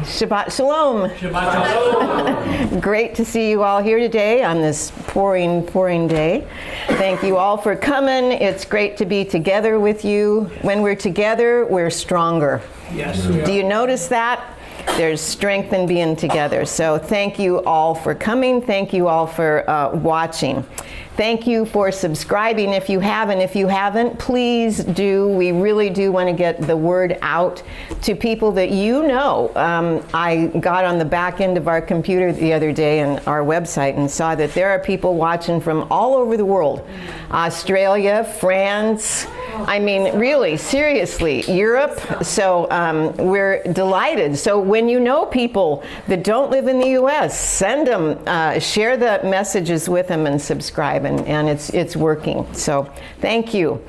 Shabbat Shalom. Shabbat Shalom. Great to see you all here today on this pouring day. Thank you all for coming. It's great to be together with you. When we're together, we're stronger. Yes. Do you notice that? There's strength in being together. So thank you all for coming. Thank you all for watching. Thank you for subscribing if you haven't. If you haven't, please do. We really do want to get the word out to people that you know. I got on the back end of our computer the other day and our website and saw that there are people watching from all over the world. Australia, France, I mean, really, seriously, Europe. So we're delighted. So when you know people that don't live in the U.S., send them, share the messages with them and subscribe. And it's working. So thank you.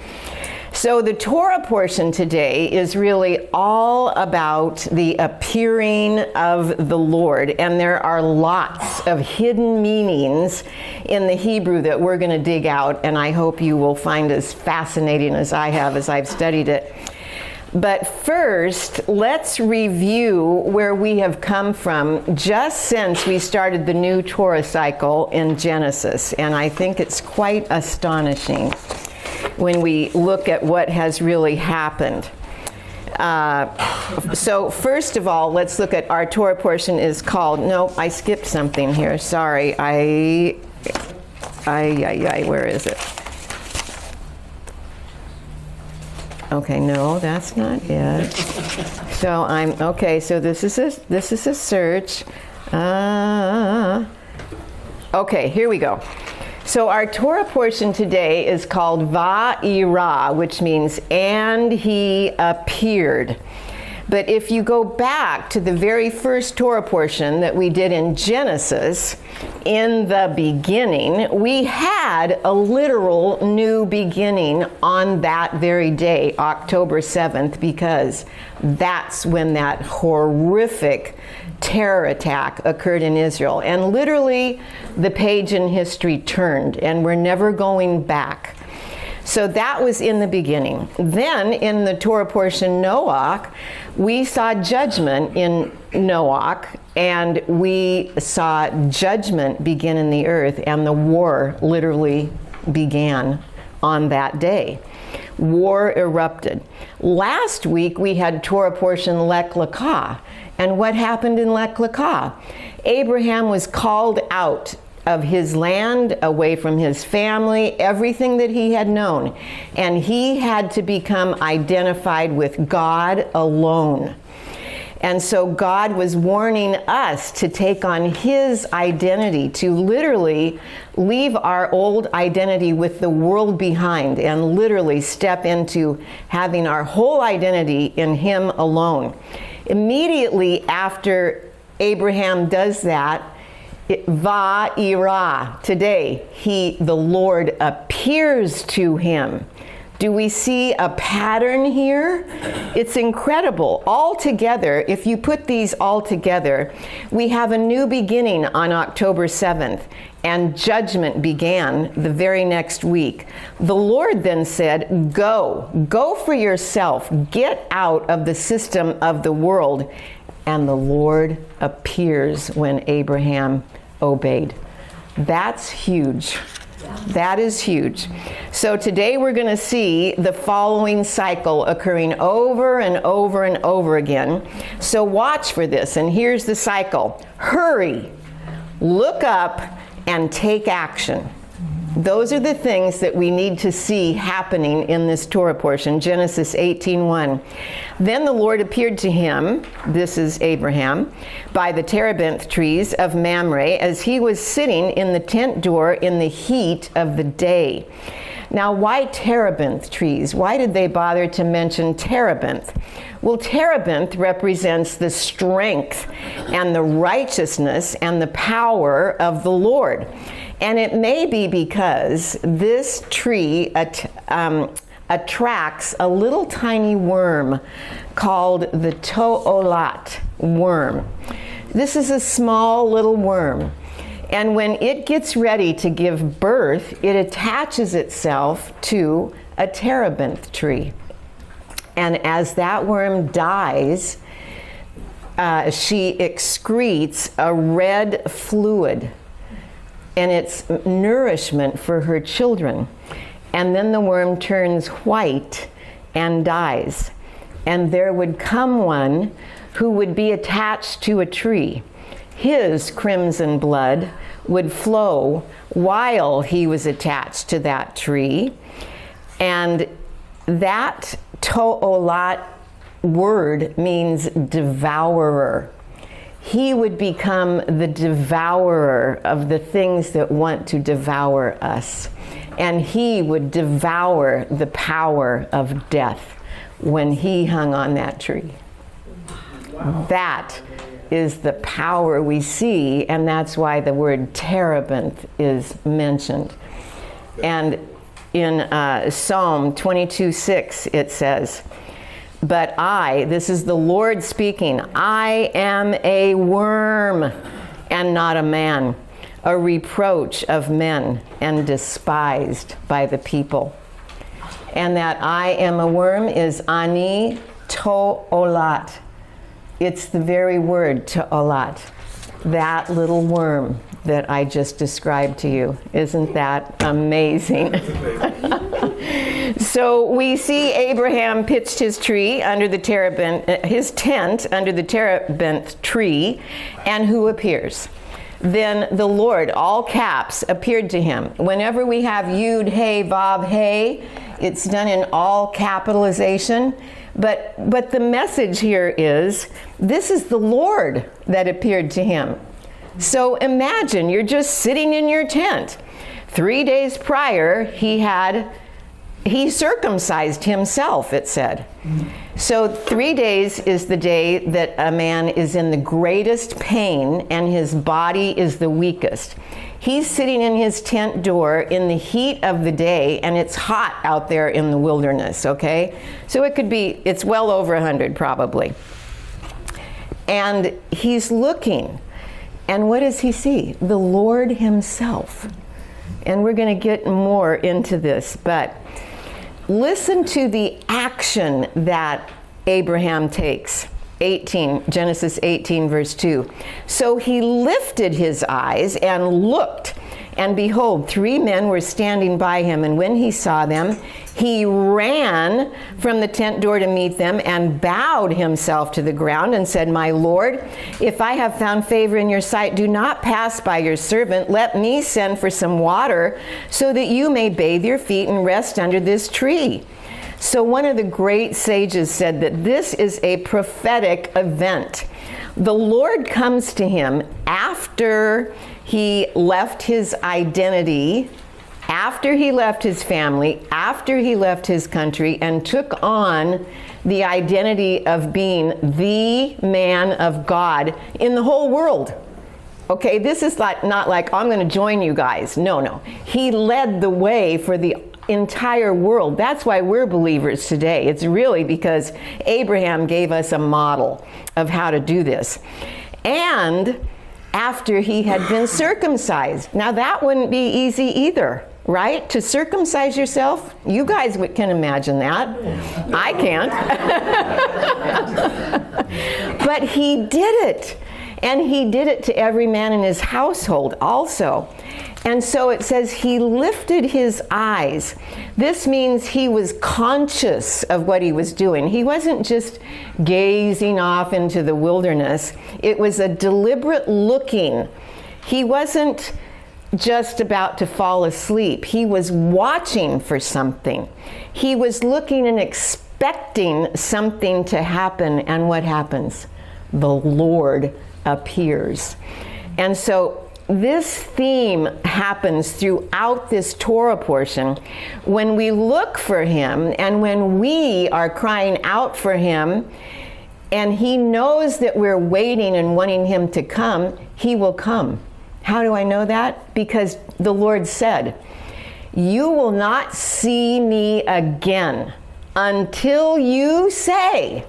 So the Torah portion today is really all about the appearing of the Lord. And there are lots of hidden meanings in the Hebrew that we're going to dig out. And I hope you will find as fascinating as I have as I've studied it. But first, let's review where we have come from just since we started the new Torah cycle in Genesis. And I think it's quite astonishing when we look at what has really happened. So first of all, let's look at our Torah portion is called, no, I skipped something here. Sorry, where is it? Okay, no, that's not it. So so this is a search. Okay, here we go. So our Torah portion today is called Vayera, which means and he appeared. But if you go back to the very first Torah portion that we did in Genesis, in the beginning, we had a literal new beginning on that very day, October 7th, because that's when that horrific terror attack occurred in Israel. And literally, the page in history turned, and we're never going back. So that was in the beginning. Then in the Torah portion, Noach, we saw judgment in Noach, and we saw judgment begin in the earth, and the war literally began on that day. War erupted. Last week we had Torah portion Lech Lecha, and what happened in Lech Lecha? Abraham was called out of his land, away from his family, everything that he had known. And he had to become identified with God alone. And so God was warning us to take on his identity, to literally leave our old identity with the world behind and literally step into having our whole identity in him alone. Immediately after Abraham does that, Vayera, today, the Lord appears to him. Do we see a pattern here? It's incredible. All together, if you put these all together, we have a new beginning on October 7th, and judgment began the very next week. The Lord then said, go for yourself, get out of the system of the world. And the Lord appears when Abraham obeyed. That's huge. That is huge. So today we're going to see the following cycle occurring over and over and over again. So watch for this. And here's the cycle. Hurry, look up, and take action. Those are the things that we need to see happening in this Torah portion, Genesis 18:1. Then the Lord appeared to him, this is Abraham, by the terebinth trees of Mamre, as he was sitting in the tent door in the heat of the day. Now, why terebinth trees? Why did they bother to mention terebinth? Well, terebinth represents the strength and the righteousness and the power of the Lord. And it may be because this tree attracts a little tiny worm called the to'olat worm. This is a small little worm. And when it gets ready to give birth, it attaches itself to a terebinth tree. And as that worm dies, she excretes a red fluid, and it's nourishment for her children. And then the worm turns white and dies. And there would come one who would be attached to a tree. His crimson blood would flow while he was attached to that tree. And that to'olat word means devourer. He would become the devourer of the things that want to devour us. And he would devour the power of death when he hung on that tree. Wow. That is the power we see, and that's why the word terebinth is mentioned. And in Psalm 22:6 it says, "But I," this is the Lord speaking, "I am a worm and not a man, a reproach of men and despised by the people." And that "I am a worm" is ani to'olat. It's the very word to'olat, that little worm that I just described to you. Isn't that amazing? So we see Abraham pitched his tree under the terebinth, his tent under the terebinth tree, and who appears? Then the Lord, all caps, appeared to him. Whenever we have Yud, Hey, Vav, Hey, it's done in all capitalization. But the message here is, this is the Lord that appeared to him. So imagine you're just sitting in your tent. 3 days prior, he circumcised himself, it said. So 3 days is the day that a man is in the greatest pain and his body is the weakest. He's sitting in his tent door in the heat of the day, and it's hot out there in the wilderness, okay? So it's well over 100 probably. And he's looking, and what does he see? The Lord himself. And we're going to get more into this, but listen to the action that Abraham takes. Genesis 18, verse 2. "So he lifted his eyes and looked, and behold, 3 men were standing by him. And when he saw them, he ran from the tent door to meet them and bowed himself to the ground and said, 'My Lord, if I have found favor in your sight, do not pass by your servant. Let me send for some water so that you may bathe your feet and rest under this tree.'" So one of the great sages said that this is a prophetic event. The Lord comes to him after he left his identity, after he left his family, after he left his country, and took on the identity of being the man of God in the whole world. Okay, this is not like, I'm going to join you guys. No. He led the way for the entire world. That's why we're believers today. It's really because Abraham gave us a model of how to do this. And after he had been circumcised. Now that wouldn't be easy either, right? To circumcise yourself? You guys can imagine that. I can't. But he did it. And he did it to every man in his household also. And so it says he lifted his eyes. This means he was conscious of what he was doing. He wasn't just gazing off into the wilderness. It was a deliberate looking. He wasn't just about to fall asleep. He was watching for something. He was looking and expecting something to happen. And what happens? The Lord appears. And so this theme happens throughout this Torah portion. When we look for him and when we are crying out for him, and he knows that we're waiting and wanting him to come, he will come. How do I know that? Because the Lord said, "You will not see me again until you say,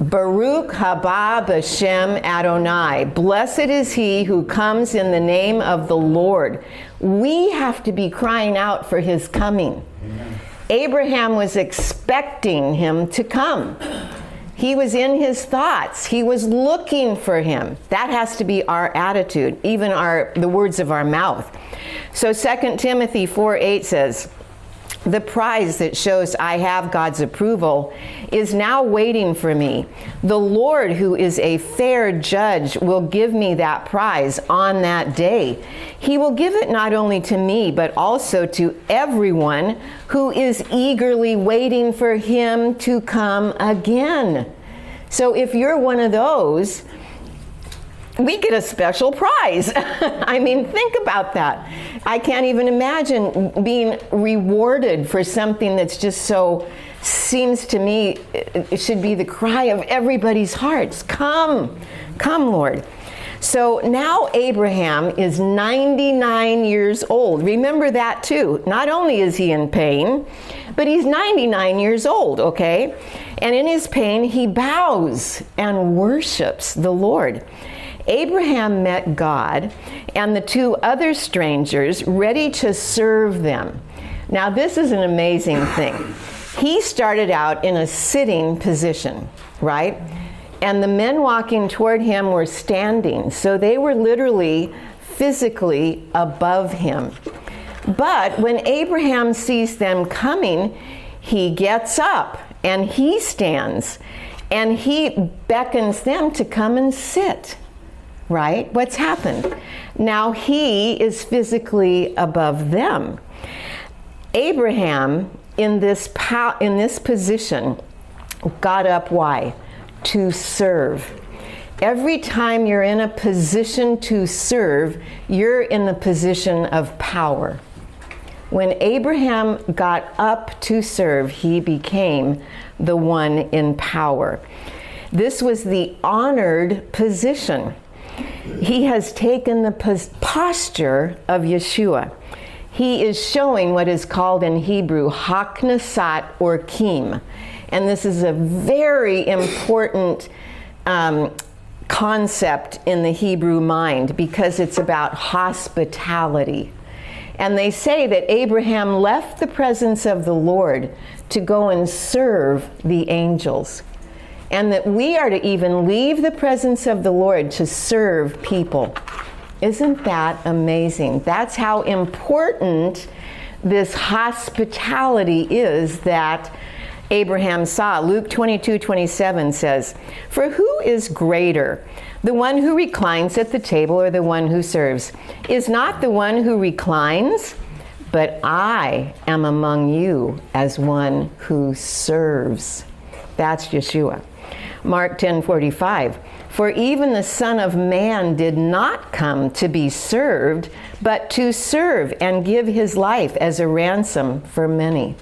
Baruch haba b'shem Adonai. Blessed is he who comes in the name of the Lord." We have to be crying out for his coming. Amen. Abraham was expecting him to come. He was in his thoughts. He was looking for him. That has to be our attitude, even the words of our mouth. So 2 Timothy 4:8 says, the prize that shows I have God's approval is now waiting for me. The Lord, who is a fair judge, will give me that prize on that day. He will give it not only to me, but also to everyone who is eagerly waiting for him to come again. So if you're one of those, we get a special prize. I mean, think about that. I can't even imagine being rewarded for something that's just so, seems to me, it should be the cry of everybody's hearts. Come, Lord. So now Abraham is 99 years old. Remember that too. Not only is he in pain, but he's 99 years old, okay? And in his pain, he bows and worships the Lord. Abraham met God and the two other strangers ready to serve them. Now, this is an amazing thing. He started out in a sitting position, right? And the men walking toward him were standing, so they were literally physically above him. But when Abraham sees them coming, he gets up and he stands and he beckons them to come and sit. Right? What's happened? Now he is physically above them. Abraham, in this position, got up. Why? To serve. Every time you're in a position to serve, you're in the position of power. When Abraham got up to serve, he became the one in power. This was the honored position. He has taken the posture of Yeshua. He is showing what is called in Hebrew haknasat or kim. And this is a very important concept in the Hebrew mind because it's about hospitality. And they say that Abraham left the presence of the Lord to go and serve the angels. And that we are to even leave the presence of the Lord to serve people. Isn't that amazing? That's how important this hospitality is that Abraham saw. Luke 22:27 says, "For who is greater, the one who reclines at the table or the one who serves? Is not the one who reclines? But I am among you as one who serves." That's Yeshua. Mark 10:45, "For even the Son of Man did not come to be served, but to serve and give his life as a ransom for many."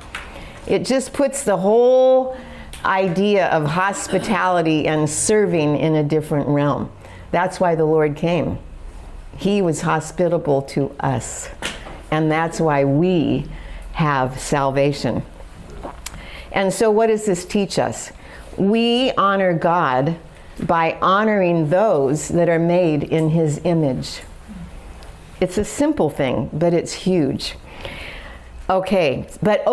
It just puts the whole idea of hospitality and serving in a different realm. That's why the Lord came. He was hospitable to us. And that's why we have salvation. And so what does this teach us? We honor God by honoring those that are made in his image. It's a simple thing, but it's huge. Okay, but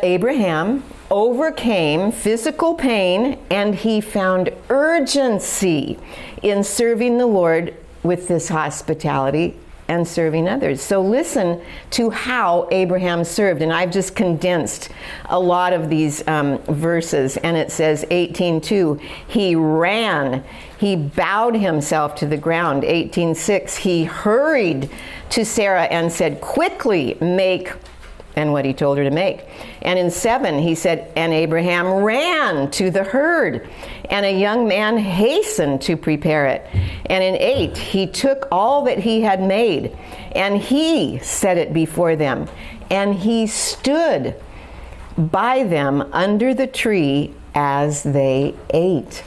Abraham overcame physical pain and he found urgency in serving the Lord with this hospitality and serving others. So listen to how Abraham served. And I've just condensed a lot of these verses. And it says 18:2, he ran. He bowed himself to the ground. 18:6, he hurried to Sarah and said, "Quickly make," and what he told her to make. And in 7, he said, "And Abraham ran to the herd, and a young man hastened to prepare it." And in 8, he took all that he had made, and he set it before them. And he stood by them under the tree as they ate.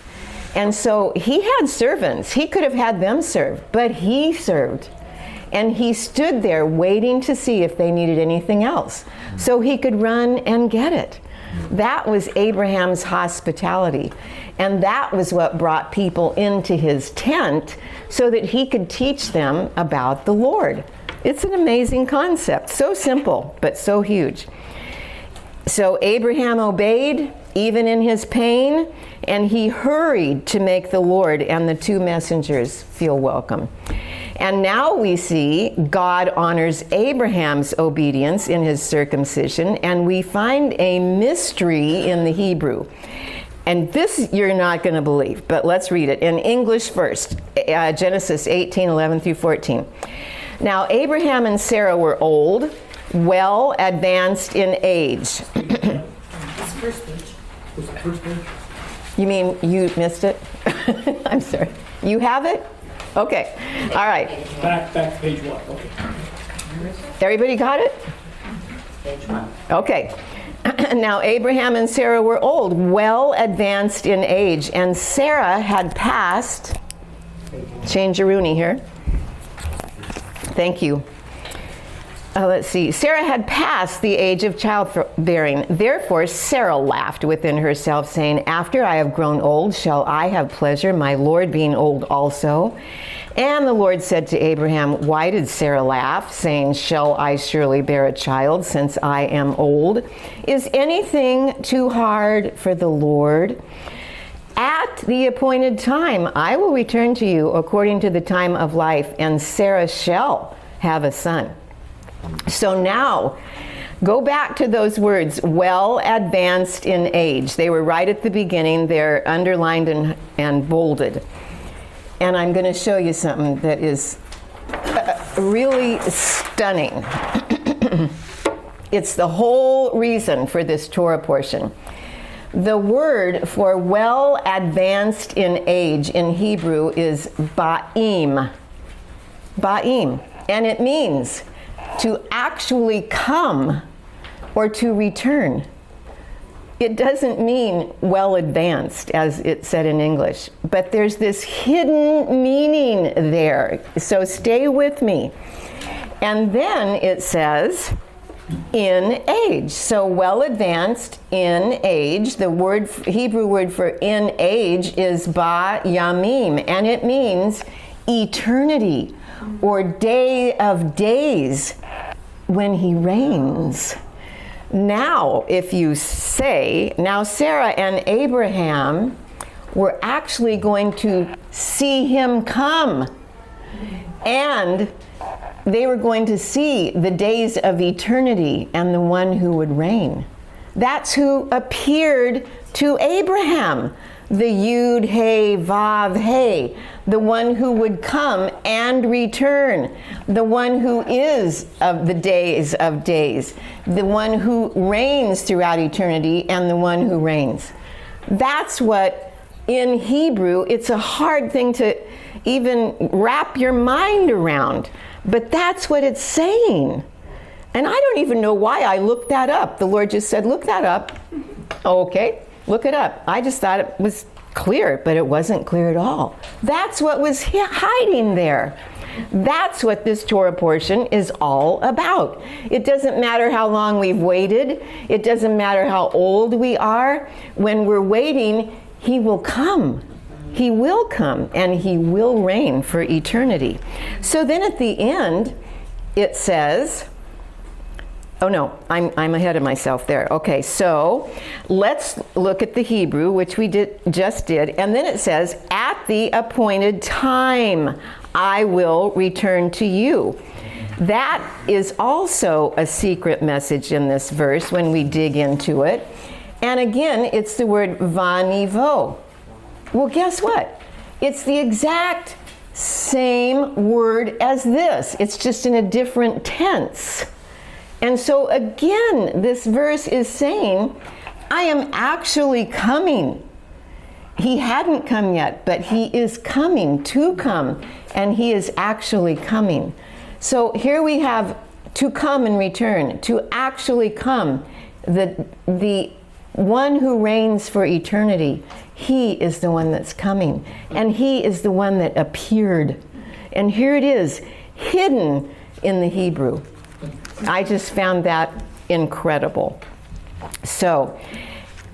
And so he had servants. He could have had them serve, but he served. And he stood there waiting to see if they needed anything else so he could run and get it. That was Abraham's hospitality. And that was what brought people into his tent so that he could teach them about the Lord. It's an amazing concept. So simple, but so huge. So Abraham obeyed, even in his pain, and he hurried to make the Lord and the two messengers feel welcome. And now we see God honors Abraham's obedience in his circumcision, and we find a mystery in the Hebrew. And this you're not going to believe, but let's read it in English first. Genesis 18:11 through 14. Now Abraham and Sarah were old, well advanced in age. First page. Was the first page? You mean you missed it? I'm sorry. You have it? Okay. All right. Back to page 1. Okay. Everybody got it? Page 1. Okay. Now Abraham and Sarah were old, well advanced in age, and Sarah had passed. Change your Rooney here. Thank you. Let's see. Sarah had passed the age of childbearing. Therefore, Sarah laughed within herself, saying, "After I have grown old, shall I have pleasure, my Lord being old also?" And the Lord said to Abraham, "Why did Sarah laugh, saying, 'Shall I surely bear a child, since I am old?' Is anything too hard for the Lord? At the appointed time, I will return to you according to the time of life, and Sarah shall have a son." So now, go back to those words, well advanced in age. They were right at the beginning. They're underlined and bolded. And I'm going to show you something that is really stunning. It's the whole reason for this Torah portion. The word for well advanced in age in Hebrew is ba'im. Ba'im. And it means to actually come or to return. It doesn't mean well advanced, as it said in English, but there's this hidden meaning there. So stay with me. And then it says, in age. So well advanced in age. The Hebrew word for in age is ba yamim, and it means eternity or day of days when he reigns. Now, if you say, now Sarah and Abraham were actually going to see him come, and they were going to see the days of eternity and the one who would reign. That's who appeared to Abraham, the Yud, He, Vav, He, the one who would come and return, the one who is of the days of days, the one who reigns throughout eternity, and the one who reigns. That's what, in Hebrew, it's a hard thing to even wrap your mind around, but that's what it's saying. And I don't even know why I looked that up. The Lord just said, look that up. Okay, look it up. I just thought it was clear, but it wasn't clear at all. That's what was hiding there. That's what this Torah portion is all about. It doesn't matter how long we've waited. It doesn't matter how old we are. When we're waiting, he will come. He will come, and he will reign for eternity. So then at the end, it says, oh no, I'm ahead of myself there. Okay, so let's look at the Hebrew, which we just did, and then it says, at the appointed time, I will return to you. That is also a secret message in this verse when we dig into it. And again, it's the word vanivo. Well, guess what? It's the exact same word as this. It's just in a different tense. And so again, this verse is saying, I am actually coming. He hadn't come yet, but he is coming to come, and he is actually coming. So here we have to come and return, to actually come. The one who reigns for eternity, he is the one that's coming, and he is the one that appeared. And here it is, hidden in the Hebrew. I just found that incredible. So,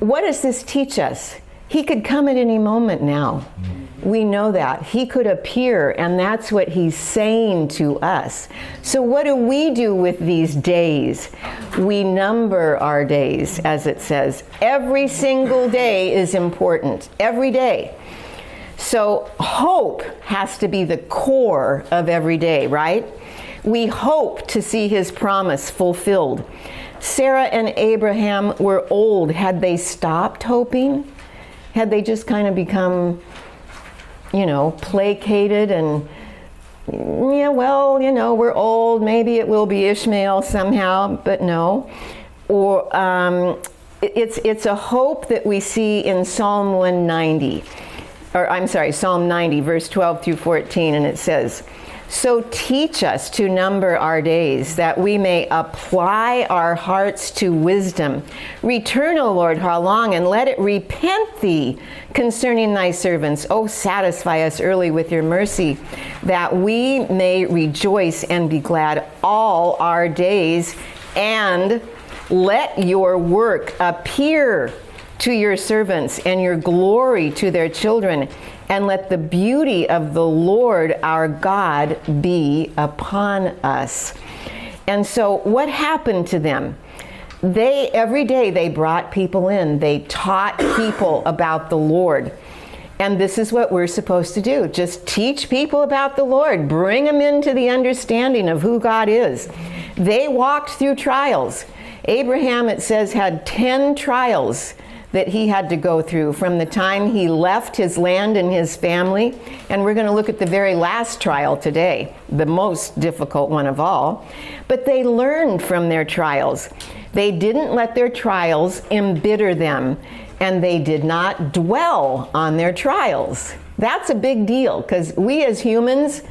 what does this teach us? He could come at any moment now. We know that. He could appear, and that's what he's saying to us. So what do we do with these days? We number our days, as it says. Every single day is important. Every day. So hope has to be the core of every day, right? We hope to see his promise fulfilled. Sarah and Abraham were old. Had they stopped hoping? Had they just kind of become, placated and, we're old, maybe it will be Ishmael somehow, but no. Or it's a hope that we see in Psalm 190, Psalm 90, verse 12 through 14, and it says, "So teach us to number our days, that we may apply our hearts to wisdom. Return, O Lord, how long, and let it repent thee concerning thy servants. O satisfy us early with your mercy, that we may rejoice and be glad all our days. And let your work appear to your servants, and your glory to their children. And let the beauty of the Lord our God be upon us." And so what happened to them? Every day they brought people in. They taught people about the Lord. And this is what we're supposed to do. Just teach people about the Lord. Bring them into the understanding of who God is. They walked through trials. Abraham, it says, had 10 trials that he had to go through from the time he left his land and his family. And we're going to look at the very last trial today, the most difficult one of all. But they learned from their trials. They didn't let their trials embitter them, and they did not dwell on their trials. That's a big deal, because we as humans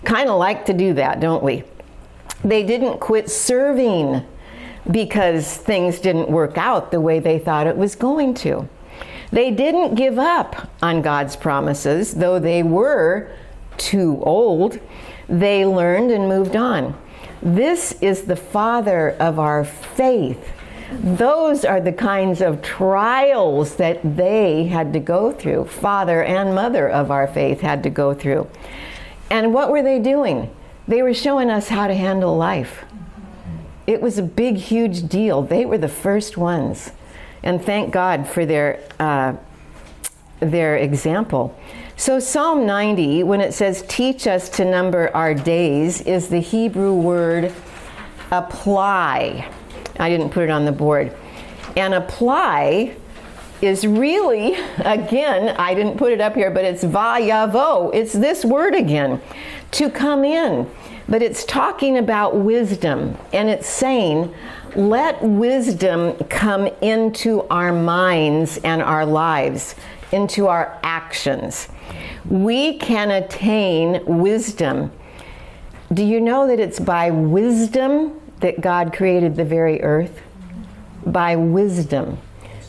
kind of like to do that, don't we? They didn't quit serving because things didn't work out the way they thought it was going to. They didn't give up on God's promises, though they were too old. They learned and moved on. This is the father of our faith. Those are the kinds of trials that they had to go through. Father and mother of our faith had to go through. And what were they doing? They were showing us how to handle life. It was a big, huge deal. They were the first ones. And thank God for their example. So Psalm 90, when it says, teach us to number our days, is the Hebrew word apply. I didn't put it on the board. And apply is really, again, I didn't put it up here, but it's vayavo. It's this word again, to come in. But it's talking about wisdom, and it's saying, let wisdom come into our minds and our lives, into our actions. We can attain wisdom. Do you know that it's by wisdom that God created the very earth? By wisdom.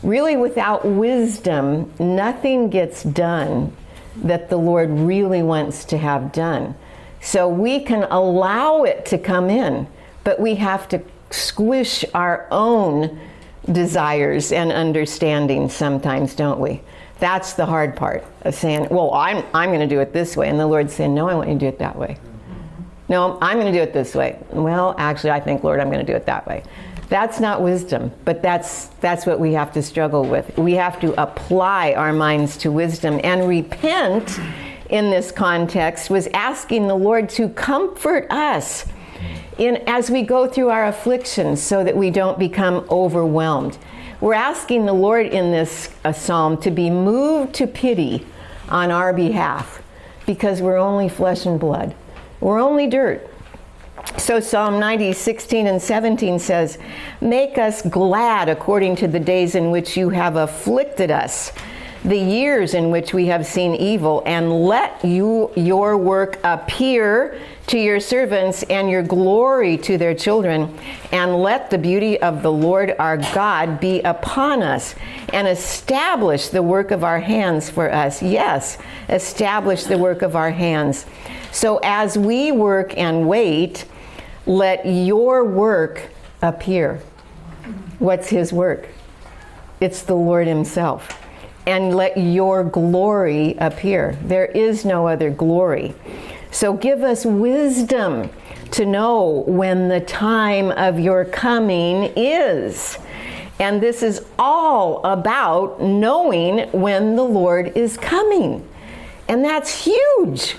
Really, without wisdom, nothing gets done that the Lord really wants to have done. So we can allow it to come in, but we have to squish our own desires and understanding sometimes, don't we? That's the hard part of saying, well, I'm going to do it this way. And the Lord's saying, no, I want you to do it that way. No, I'm going to do it this way. Well, actually, I think, Lord, I'm going to do it that way. That's not wisdom, but that's what we have to struggle with. We have to apply our minds to wisdom, and repent in this context was asking the Lord to comfort us as we go through our afflictions so that we don't become overwhelmed. We're asking the Lord in this psalm to be moved to pity on our behalf, because we're only flesh and blood. We're only dirt. So Psalm 90, 16 and 17 says, make us glad according to the days in which you have afflicted us, the years in which we have seen evil, and let your work appear to your servants, and your glory to their children, and let the beauty of the Lord our God be upon us, and establish the work of our hands for us. Yes, establish the work of our hands. So as we work and wait, let your work appear. What's his work? It's the Lord himself. and let your glory appear. There is no other glory. So give us wisdom to know when the time of your coming is. And this is all about knowing when the Lord is coming. And that's huge.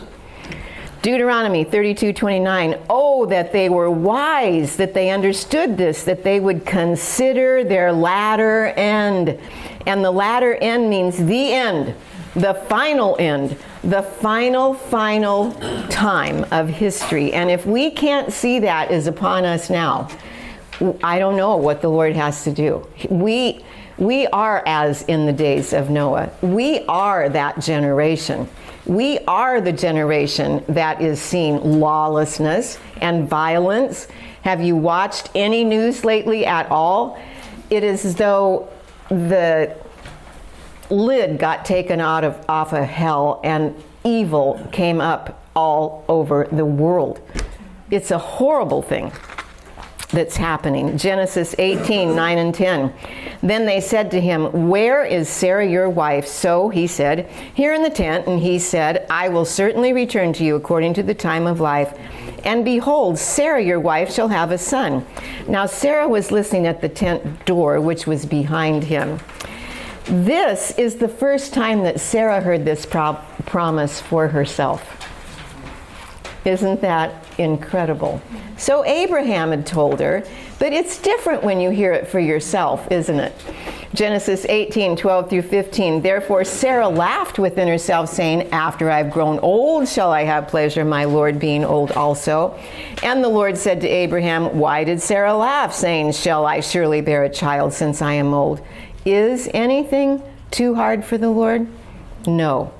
Deuteronomy 32:29. Oh, that they were wise, that they understood this, that they would consider their latter end. And the latter end means the end, the final end, the final time of history. And if we can't see that is upon us now, I don't know what the Lord has to do. We are as in the days of Noah. We are that generation. We are the generation that is seeing lawlessness and violence. Have you watched any news lately at all? It is as though the lid got taken off of hell and evil came up all over the world. It's a horrible thing that's happening. Genesis 18:9 and 10. Then they said to him, where is Sarah your wife? So he said, here in the tent. And he said, I will certainly return to you according to the time of life. And behold, Sarah your wife shall have a son. Now Sarah was listening at the tent door, which was behind him. This is the first time that Sarah heard this promise for herself. Isn't that incredible? So Abraham had told her, but it's different when you hear it for yourself, isn't it? Genesis 18:12 through 15. Therefore Sarah laughed within herself, saying, after I've grown old, shall I have pleasure, my Lord being old also? And the Lord said to Abraham, why did Sarah laugh, saying, shall I surely bear a child since I am old? Is anything too hard for the Lord? No.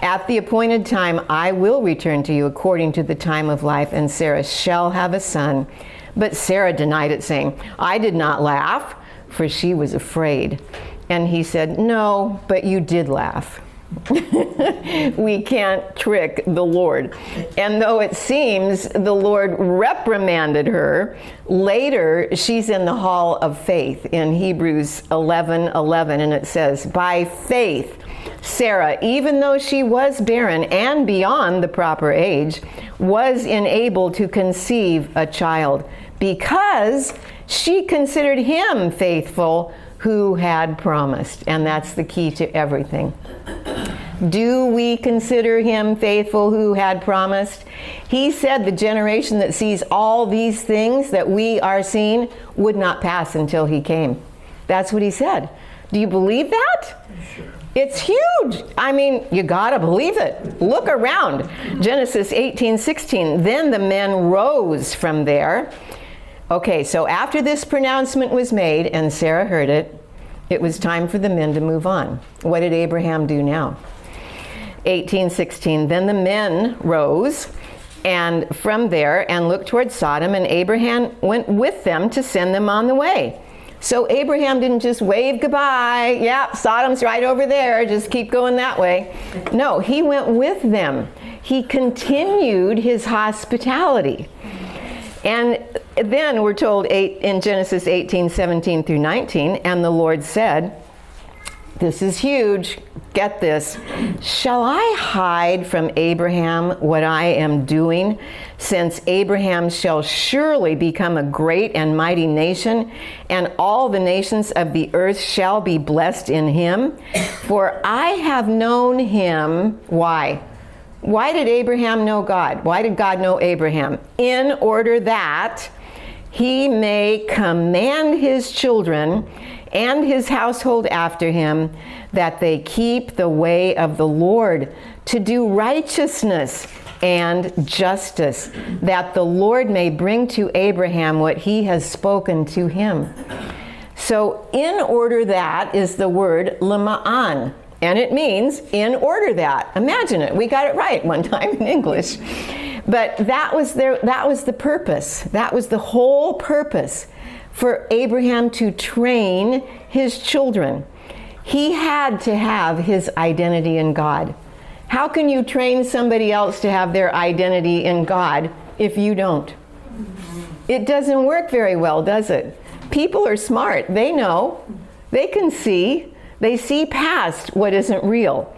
At the appointed time, I will return to you according to the time of life, and Sarah shall have a son. But Sarah denied it, saying, I did not laugh, for she was afraid. And he said, no, but you did laugh. We can't trick the Lord. And though it seems the Lord reprimanded her, later she's in the hall of faith in Hebrews 11:11, and it says, by faith, Sarah, even though she was barren and beyond the proper age, was enabled to conceive a child because she considered him faithful who had promised. And that's the key to everything. Do we consider him faithful who had promised? He said the generation that sees all these things that we are seeing would not pass until he came. That's what he said. Do you believe that? Sure. It's huge. I mean, you gotta believe it. Look around. Genesis 18:16. Then the men rose from there. Okay, so after this pronouncement was made and Sarah heard it, it was time for the men to move on. What did Abraham do now? 18:16. Then the men rose and from there and looked toward Sodom, and Abraham went with them to send them on the way. So Abraham didn't just wave goodbye. Yeah, Sodom's right over there. Just keep going that way. No, he went with them. He continued his hospitality. And then we're told in Genesis 18:17 through 19, and the Lord said, this is huge, get this, shall I hide from Abraham what I am doing, since Abraham shall surely become a great and mighty nation, and all the nations of the earth shall be blessed in him? For I have known him. Why? Why did Abraham know God? Why did God know Abraham? In order that he may command his children and his household after him, that they keep the way of the Lord, to do righteousness and justice, that the Lord may bring to Abraham what he has spoken to him. So in order that is the word lema'an, and it means in order that. Imagine it. We got it right one time in English. But that was the purpose. That was the whole purpose, for Abraham to train his children. He had to have his identity in God. How can you train somebody else to have their identity in God if you don't? It doesn't work very well, does it? People are smart. They know. They can see. They see past what isn't real.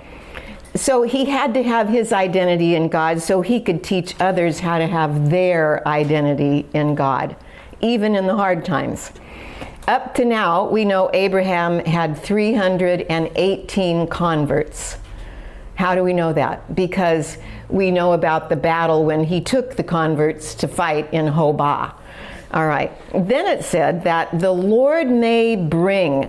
So he had to have his identity in God so he could teach others how to have their identity in God, even in the hard times. Up to now, we know Abraham had 318 converts. How do we know that? Because we know about the battle when he took the converts to fight in Hobah. All right. Then it said that the Lord may bring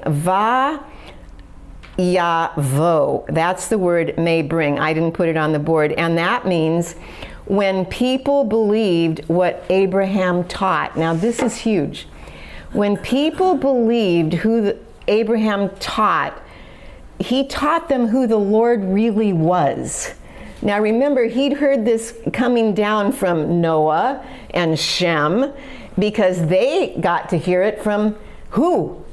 Yavo. That's the word may bring. I didn't put it on the board. And that means when people believed what Abraham taught. Now this is huge. When people believed who Abraham taught, he taught them who the Lord really was. Now remember, he'd heard this coming down from Noah and Shem because they got to hear it from who?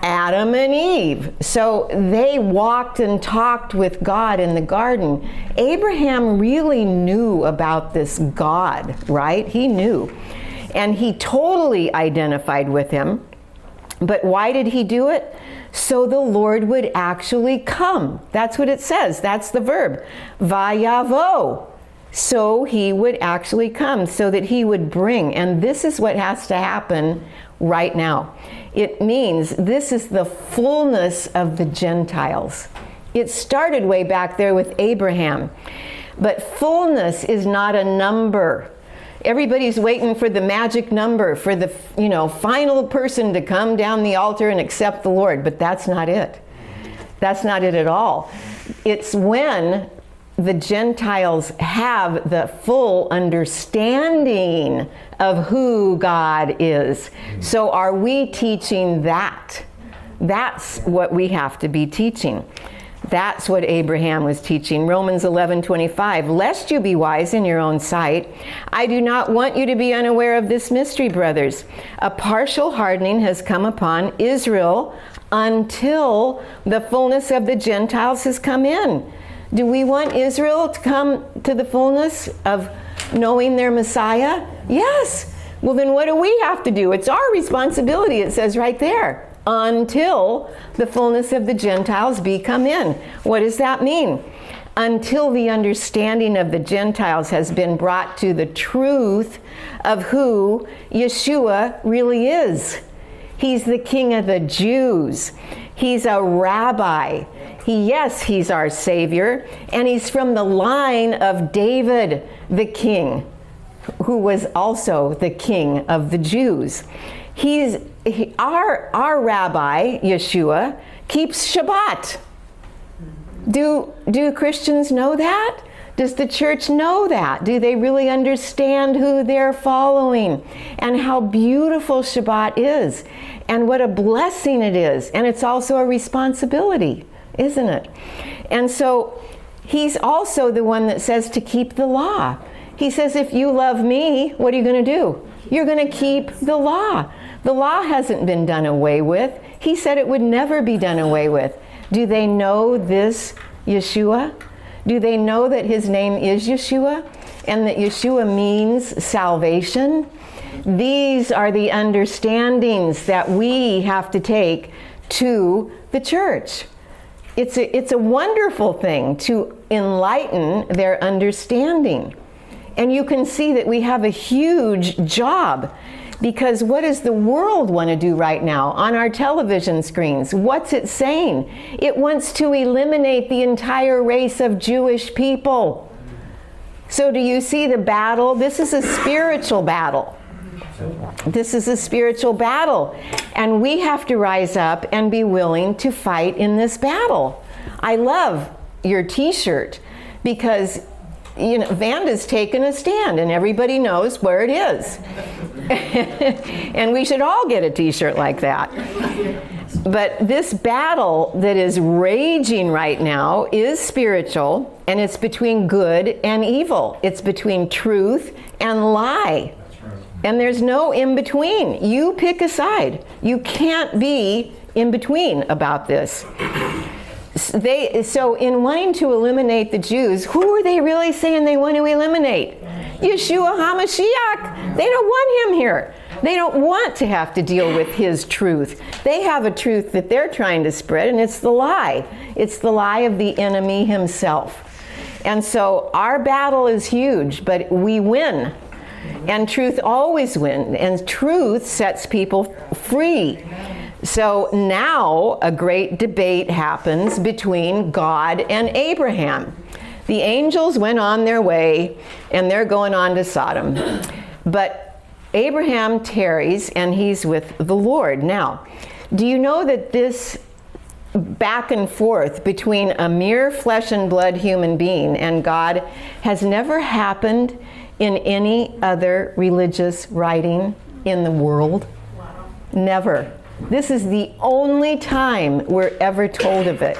Adam and Eve. So they walked and talked with God in the garden. Abraham really knew about this God, right? He knew. And he totally identified with him. But why did he do it? So the Lord would actually come. That's what it says. That's the verb. Vayavo. So he would actually come, so that he would bring. And this is what has to happen right now. It means this is the fullness of the Gentiles. It started way back there with Abraham. But fullness is not a number. Everybody's waiting for the magic number, for the final person to come down the altar and accept the Lord. But that's not it. That's not it at all. It's when the Gentiles have the full understanding of who God is. So are we teaching that? That's what we have to be teaching. That's what Abraham was teaching. Romans 11:25, lest you be wise in your own sight, I do not want you to be unaware of this mystery, brothers. A partial hardening has come upon Israel until the fullness of the Gentiles has come in. Do we want Israel to come to the fullness of knowing their Messiah? Yes. Well, then what do we have to do? It's our responsibility, it says right there. Until the fullness of the Gentiles be come in. What does that mean? Until the understanding of the Gentiles has been brought to the truth of who Yeshua really is. He's the King of the Jews. He's a rabbi. He's our Savior. And he's from the line of David, the king, who was also the King of the Jews. Our rabbi, Yeshua, keeps Shabbat. Do Christians know that? Does the church know that? Do they really understand who they're following and how beautiful Shabbat is and what a blessing it is? And it's also a responsibility, isn't it? And so he's also the one that says to keep the law. He says, if you love me, what are you going to do? You're going to keep the law. The law hasn't been done away with. He said it would never be done away with. Do they know this Yeshua? Do they know that his name is Yeshua and that Yeshua means salvation? These are the understandings that we have to take to the church. It's a wonderful thing to enlighten their understanding. And you can see that we have a huge job, because what does the world want to do right now on our television screens? What's it saying? It wants to eliminate the entire race of Jewish people. So do you see the battle? This is a spiritual battle. This is a spiritual battle. And we have to rise up and be willing to fight in this battle. I love your t-shirt because Vanda's taken a stand and everybody knows where it is. And we should all get a t-shirt like that. But this battle that is raging right now is spiritual, and it's between good and evil. It's between truth and lie. And there's no in between. You pick a side. You can't be in between about this. So in wanting to eliminate the Jews, who are they really saying they want to eliminate? Yeshua HaMashiach. They don't want him here. They don't want to have to deal with his truth. They have a truth that they're trying to spread, and it's the lie. It's the lie of the enemy himself. And so our battle is huge, but we win. And truth always wins. And truth sets people free. So now a great debate happens between God and Abraham. The angels went on their way, and they're going on to Sodom. But Abraham tarries, and he's with the Lord. Now, do you know that this back and forth between a mere flesh and blood human being and God has never happened in any other religious writing in the world? Wow. Never. This is the only time we're ever told of it.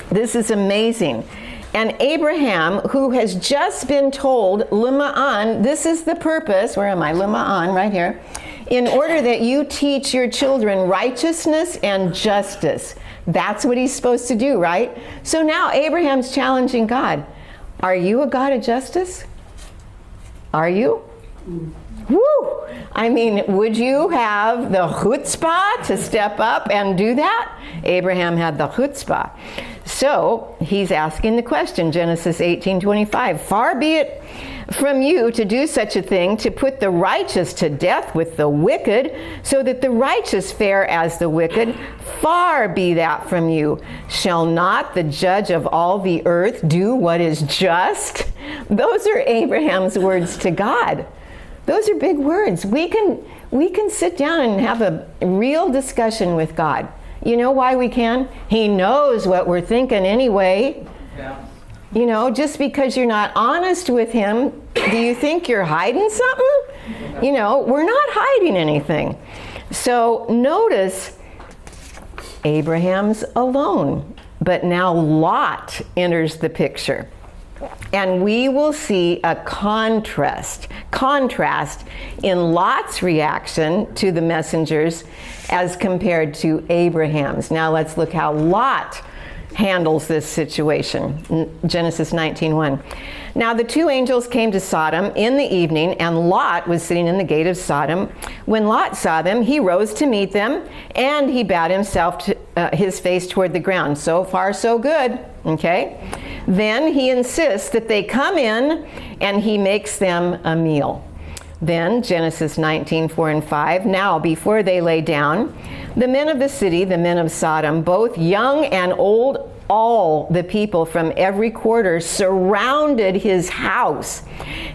This is amazing. And Abraham, who has just been told, Lima'an, this is the purpose, where am I? Lima'an, right here. In order that you teach your children righteousness and justice. That's what he's supposed to do, right? So now Abraham's challenging God. Are you a God of justice? Are you? Woo! I mean, would you have the chutzpah to step up and do that? Abraham had the chutzpah. So he's asking the question, Genesis 18:25. Far be it from you to do such a thing, to put the righteous to death with the wicked, so that the righteous fare as the wicked. Far be that from you. Shall not the judge of all the earth do what is just? Those are Abraham's words to God. Those are big words. We can sit down and have a real discussion with God. You know why we can? He knows what we're thinking anyway. Yeah. You know, just because you're not honest with him, do you think you're hiding something? You know, we're not hiding anything. So notice Abraham's alone, but now Lot enters the picture. And we will see a contrast in Lot's reaction to the messengers as compared to Abraham's. Now let's look how Lot handles this situation. Genesis 19:1. Now the two angels came to Sodom in the evening, and Lot was sitting in the gate of Sodom. When Lot saw them, he rose to meet them, and he bowed himself to, his face toward the ground. So far, so good. Okay? Then he insists that they come in, and he makes them a meal. Then, Genesis 19:4 and 5, now before they lay down, the men of the city, the men of Sodom, both young and old, all the people from every quarter surrounded his house.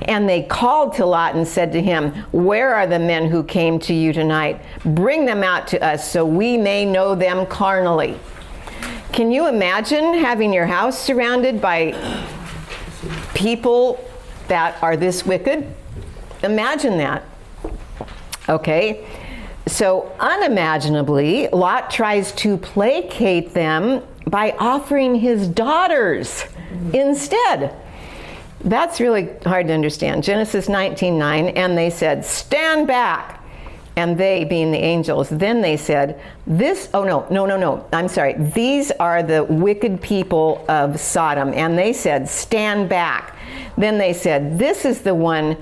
And they called to Lot and said to him, where are the men who came to you tonight? Bring them out to us so we may know them carnally. Can you imagine having your house surrounded by people that are this wicked? Imagine that. Okay, so unimaginably, Lot tries to placate them by offering his daughters instead. That's really hard to understand. Genesis 19:9, and they said, stand back. And they, being the angels, then they said, these are the wicked people of Sodom. And they said, stand back. Then they said, this one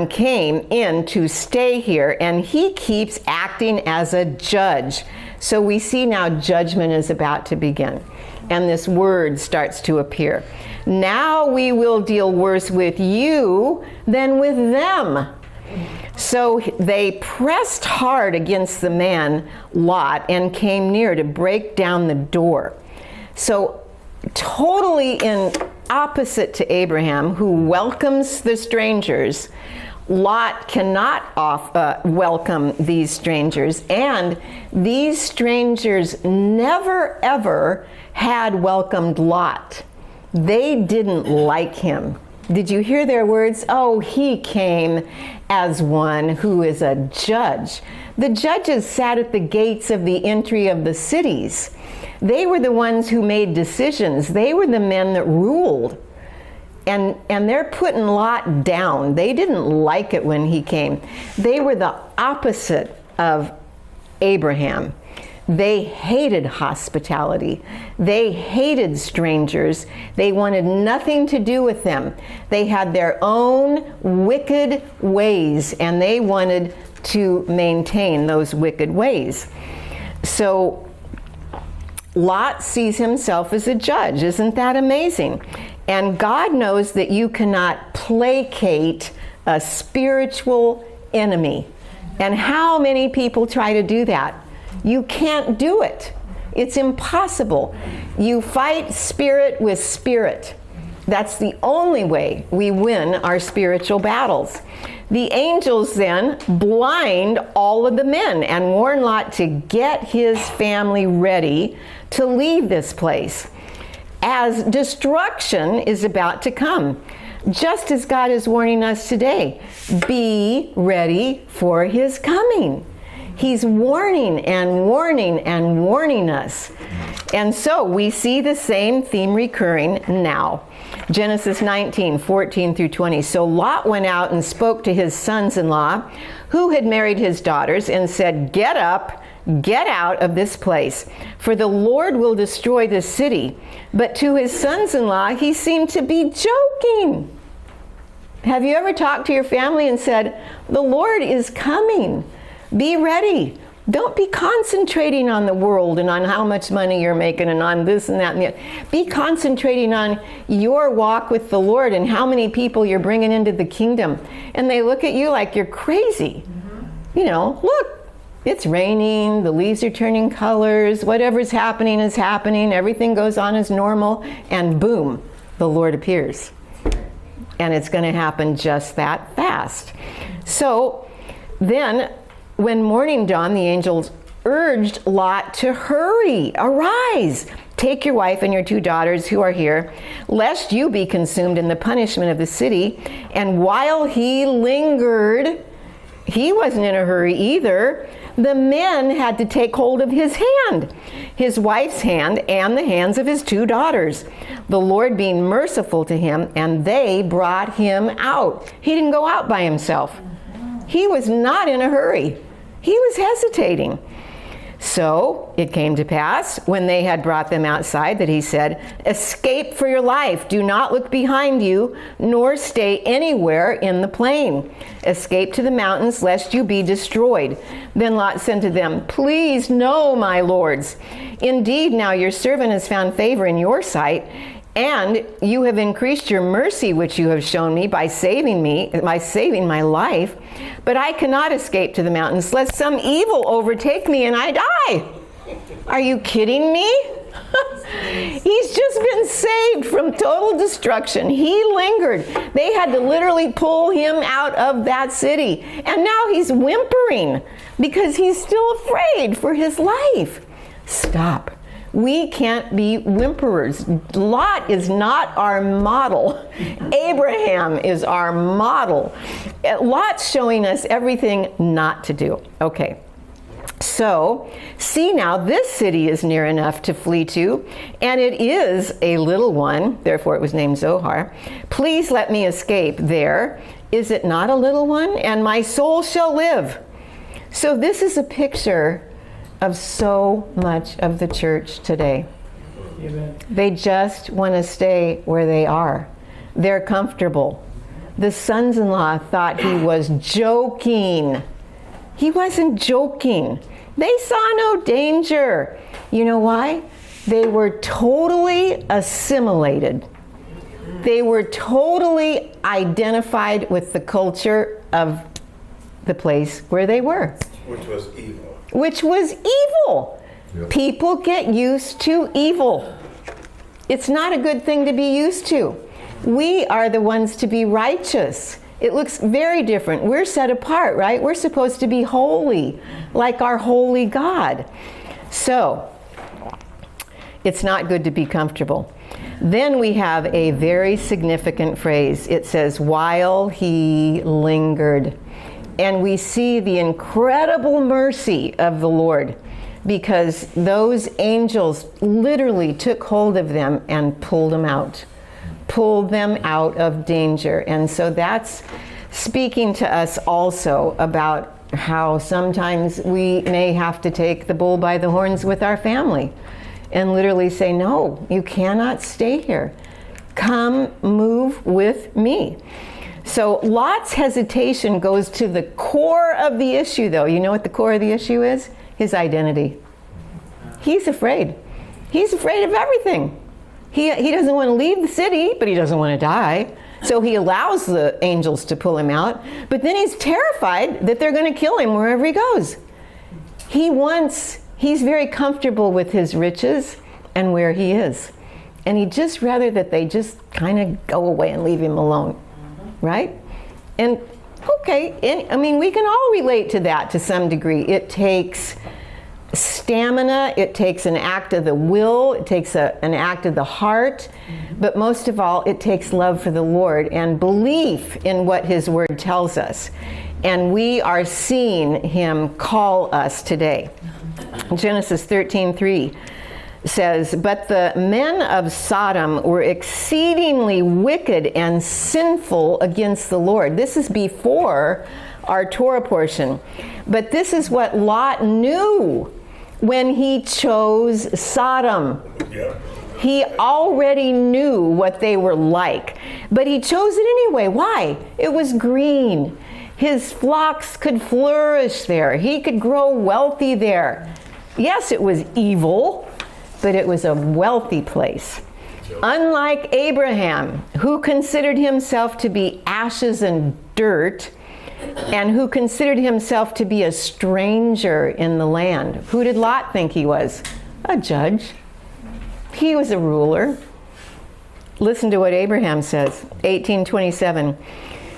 came in to stay here, and he keeps acting as a judge. So we see now judgment is about to begin. And this word starts to appear. Now we will deal worse with you than with them. So they pressed hard against the man, Lot, and came near to break down the door. So totally in opposite to Abraham, who welcomes the strangers, Lot cannot welcome these strangers, and these strangers never ever had welcomed Lot. They didn't like him. Did you hear their words? Oh, he came as one who is a judge. The judges sat at the gates of the entry of the cities. They were the ones who made decisions. They were the men that ruled. And they're putting Lot down. They didn't like it when he came. They were the opposite of Abraham. They hated hospitality. They hated strangers. They wanted nothing to do with them. They had their own wicked ways, and they wanted to maintain those wicked ways. So Lot sees himself as a judge. Isn't that amazing? And God knows that you cannot placate a spiritual enemy. And how many people try to do that? You can't do it. It's impossible. You fight spirit with spirit. That's the only way we win our spiritual battles. The angels then blind all of the men and warn Lot to get his family ready to leave this place, as destruction is about to come. Just as God is warning us today, be ready for his coming. He's warning and warning and warning us. And so we see the same theme recurring now. Genesis 19, 14 through 20. So Lot went out and spoke to his sons-in-law, who had married his daughters, and said, "Get up, get out of this place, for the Lord will destroy this city." But to his sons-in-law, he seemed to be joking. Have you ever talked to your family and said, "The Lord is coming. Be ready. Don't be concentrating on the world and on how much money you're making and on this and that and the other. Be concentrating on your walk with the Lord and how many people you're bringing into the kingdom." And they look at you like you're crazy. You know, look, it's raining, the leaves are turning colors, whatever's happening is happening, everything goes on as normal, and boom, the Lord appears. And it's going to happen just that fast. So then, when morning dawned, the angels urged Lot to hurry. "Arise, take your wife and your 2 daughters who are here, lest you be consumed in the punishment of the city." And while he lingered, he wasn't in a hurry either. The men had to take hold of his hand, his wife's hand, and the hands of his 2 daughters, the Lord being merciful to him, and they brought him out. He didn't go out by himself. He was not in a hurry. He was hesitating. So it came to pass, when they had brought them outside, that he said, "Escape for your life. Do not look behind you, nor stay anywhere in the plain. Escape to the mountains, lest you be destroyed." Then Lot said to them, "Please, no, my lords. Indeed, now your servant has found favor in your sight, and you have increased your mercy which you have shown me by saving my life. But I cannot escape to the mountains, lest some evil overtake me and I die." Are you kidding me? He's just been saved from total destruction. He lingered. They had to literally pull him out of that city. And now he's whimpering because he's still afraid for his life. Stop. We can't be whimperers. Lot is not our model. Abraham is our model. Lot's showing us everything not to do. Okay. So, see now, this city is near enough to flee to, and it is a little one, therefore it was named Zohar. Please let me escape there. Is it not a little one? And my soul shall live. So this is a picture of so much of the church today. Amen. They just want to stay where they are. They're comfortable. The sons-in-law thought he was joking. He wasn't joking. They saw no danger. You know why? They were totally assimilated. They were totally identified with the culture of the place where they were. Which was evil. Which was evil. Yep. People get used to evil. It's not a good thing to be used to. We are the ones to be righteous. It looks very different. We're set apart, right? We're supposed to be holy, like our holy God. So, it's not good to be comfortable. Then we have a very significant phrase. It says, "while he lingered." And we see the incredible mercy of the Lord, because those angels literally took hold of them and pulled them out of danger. And so that's speaking to us also about how sometimes we may have to take the bull by the horns with our family and literally say, no, you cannot stay here. Come move with me. So Lot's hesitation goes to the core of the issue, though. You know what the core of the issue is? His identity. He's afraid. He's afraid of everything. He doesn't want to leave the city, but he doesn't want to die. So he allows the angels to pull him out. But then he's terrified that they're going to kill him wherever he goes. He's very comfortable with his riches and where he is. And he'd just rather that they just kind of go away and leave him alone. Right? And okay, I mean, we can all relate to that to some degree. It takes stamina, it takes an act of the will, it takes an act of the heart, but most of all, it takes love for the Lord and belief in what His Word tells us. And we are seeing Him call us today. Genesis 13:3 says, but the men of Sodom were exceedingly wicked and sinful against the Lord. This is before our Torah portion. But this is what Lot knew when he chose Sodom. He already knew what they were like. But he chose it anyway. Why? It was green. His flocks could flourish there. He could grow wealthy there. Yes, it was evil, but it was a wealthy place. Unlike Abraham, who considered himself to be ashes and dirt, and who considered himself to be a stranger in the land. Who did Lot think he was? A judge. He was a ruler. Listen to what Abraham says, 18:27.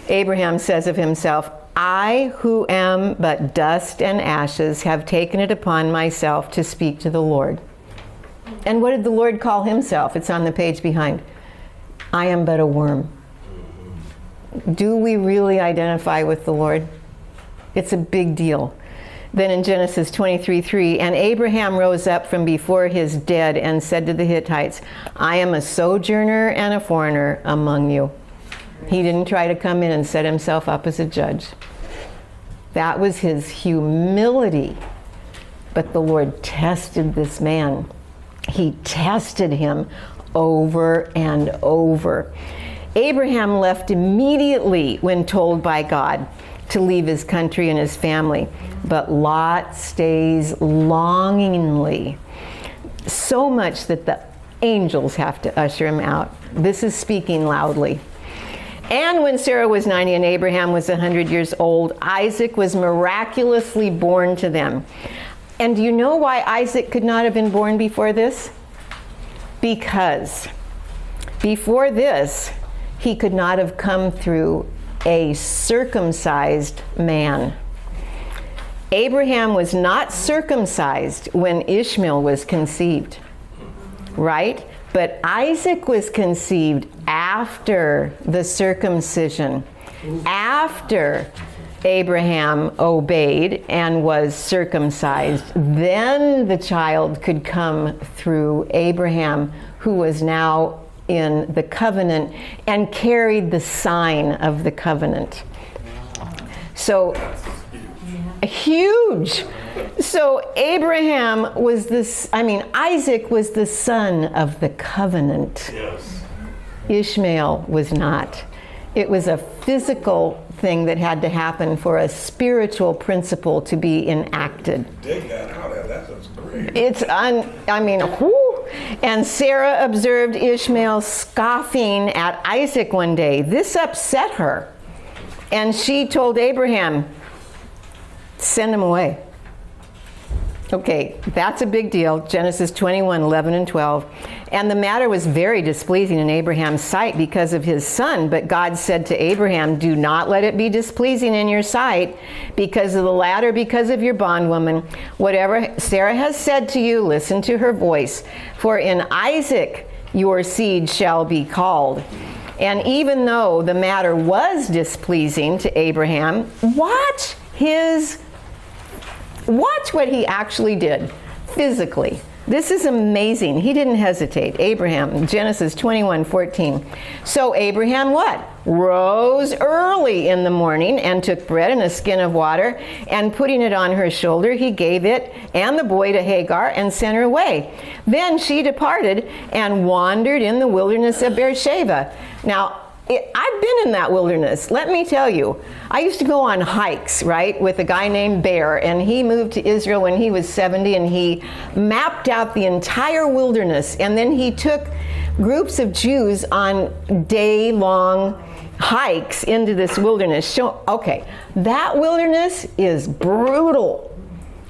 Abraham says of himself, I, who am but dust and ashes, have taken it upon myself to speak to the Lord. And what did the Lord call himself? It's on the page behind. I am but a worm. Do we really identify with the Lord? It's a big deal. Then in Genesis 23:3, and Abraham rose up from before his dead and said to the Hittites, I am a sojourner and a foreigner among you. He didn't try to come in and set himself up as a judge. That was his humility. But the Lord tested this man. He tested him over and over. Abraham left immediately when told by God to leave his country and his family. But Lot stays longingly, so much that the angels have to usher him out. This is speaking loudly. And when Sarah was 90 and Abraham was 100 years old, Isaac was miraculously born to them. And do you know why Isaac could not have been born before this? Because before this, he could not have come through a circumcised man. Abraham was not circumcised when Ishmael was conceived, right? But Isaac was conceived after the circumcision, after Abraham obeyed and was circumcised. Then the child could come through Abraham, who was now in the covenant and carried the sign of the covenant. So huge. So Abraham was Isaac was the son of the covenant. Yes. Ishmael was not. It was a physical thing that had to happen for a spiritual principle to be enacted. Dig that out. That's great. Whoo! And Sarah observed Ishmael scoffing at Isaac one day. This upset her. And she told Abraham, send him away. Okay, that's a big deal. Genesis 21:11 and 12. And the matter was very displeasing in Abraham's sight because of his son. But God said to Abraham, do not let it be displeasing in your sight because of the lad or because of your bondwoman. Whatever Sarah has said to you, listen to her voice. For in Isaac your seed shall be called. And even though the matter was displeasing to Abraham, watch what he actually did physically. This is amazing. He didn't hesitate. Abraham, Genesis 21:14. So Abraham what? Rose early in the morning and took bread and a skin of water, and putting it on her shoulder, he gave it and the boy to Hagar and sent her away. Then she departed and wandered in the wilderness of Beersheba. Now, I've been in that wilderness. Let me tell you, I used to go on hikes, right, with a guy named Bear, and he moved to Israel when he was 70, and he mapped out the entire wilderness, and then he took groups of Jews on day-long hikes into this wilderness. Okay, that wilderness is brutal.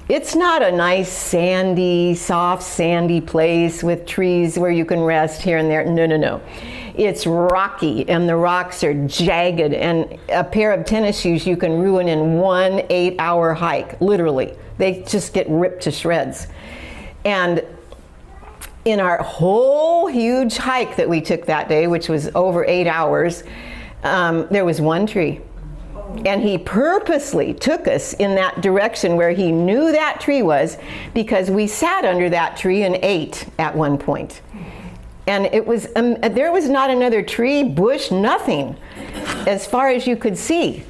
It's not a nice sandy, soft sandy place with trees where you can rest here and there. No. It's rocky, and the rocks are jagged, and a pair of tennis shoes you can ruin in 1 8-hour hike, literally. They just get ripped to shreds. And in our whole huge hike that we took that day, which was over 8 hours, there was one tree. And he purposely took us in that direction where he knew that tree was, because we sat under that tree and ate at one point. And it was there was not another tree, bush, nothing, as far as you could see.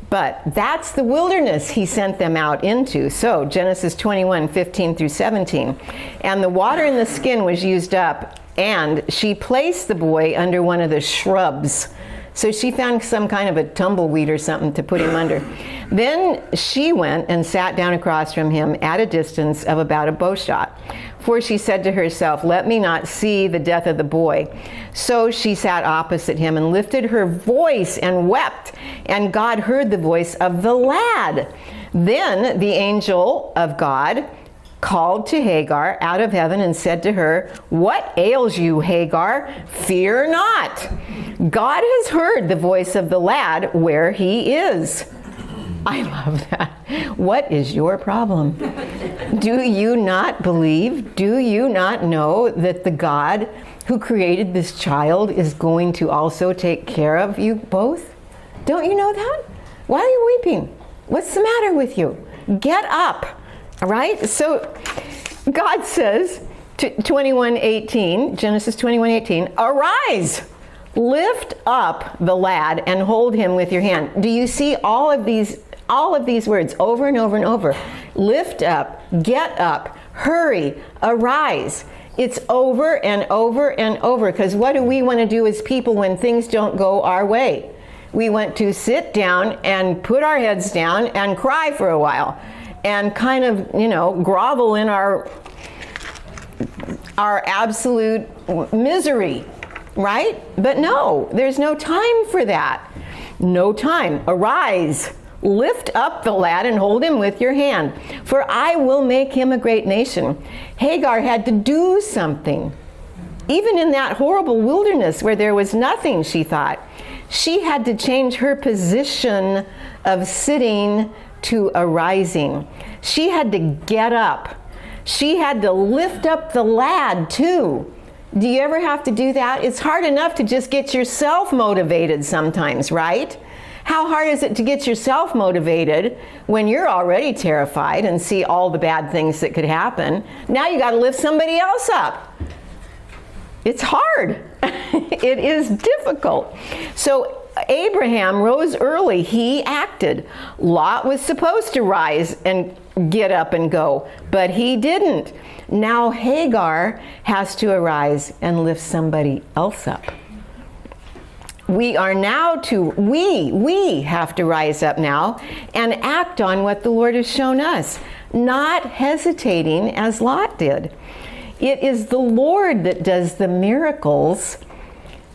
But that's the wilderness he sent them out into. So Genesis 21:15 through 17. And the water in the skin was used up, and she placed the boy under one of the shrubs. So she found some kind of a tumbleweed or something to put him under. Then she went and sat down across from him at a distance of about a bow shot. For she said to herself, let me not see the death of the boy. So she sat opposite him and lifted her voice and wept. And God heard the voice of the lad. Then the angel of God called to Hagar out of heaven and said to her, what ails you, Hagar? Fear not. God has heard the voice of the lad where he is. I love that. What is your problem? Do you not believe? Do you not know that the God who created this child is going to also take care of you both? Don't you know that? Why are you weeping? What's the matter with you? Get up. All right? So God says, 21:18, Genesis 21:18, arise, lift up the lad and hold him with your hand. Do you see all of these words over and over and over? Lift up, get up, hurry, arise. It's over and over and over, because what do we want to do as people when things don't go our way? We want to sit down and put our heads down and cry for a while and kind of, grovel in our absolute misery, right? But no, there's no time for that. No time. Arise, lift up the lad and hold him with your hand, for I will make him a great nation. Hagar had to do something. Even in that horrible wilderness where there was nothing, she thought, she had to change her position of sitting to arising. She had to get up. She had to lift up the lad too. Do you ever have to do that? It's hard enough to just get yourself motivated sometimes, right? How hard is it to get yourself motivated when you're already terrified and see all the bad things that could happen? Now you got to lift somebody else up. It's hard. It is difficult. So Abraham rose early. He acted. Lot was supposed to rise and get up and go, but he didn't. Now Hagar has to arise and lift somebody else up. We have to rise up now and act on what the Lord has shown us, not hesitating as Lot did. It is the Lord that does the miracles,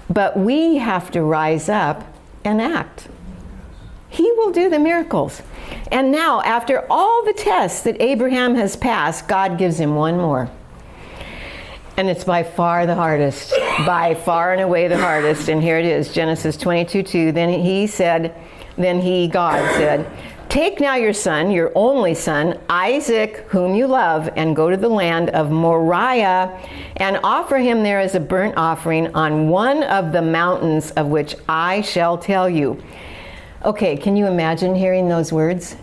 but we have to rise up and act. He will do the miracles. And now, after all the tests that Abraham has passed, God gives him one more. And it's by far the hardest, by far and away the hardest. And here it is, Genesis 22:2. Then God said, take now your son, your only son, Isaac, whom you love, and go to the land of Moriah and offer him there as a burnt offering on one of the mountains of which I shall tell you. Okay, can you imagine hearing those words?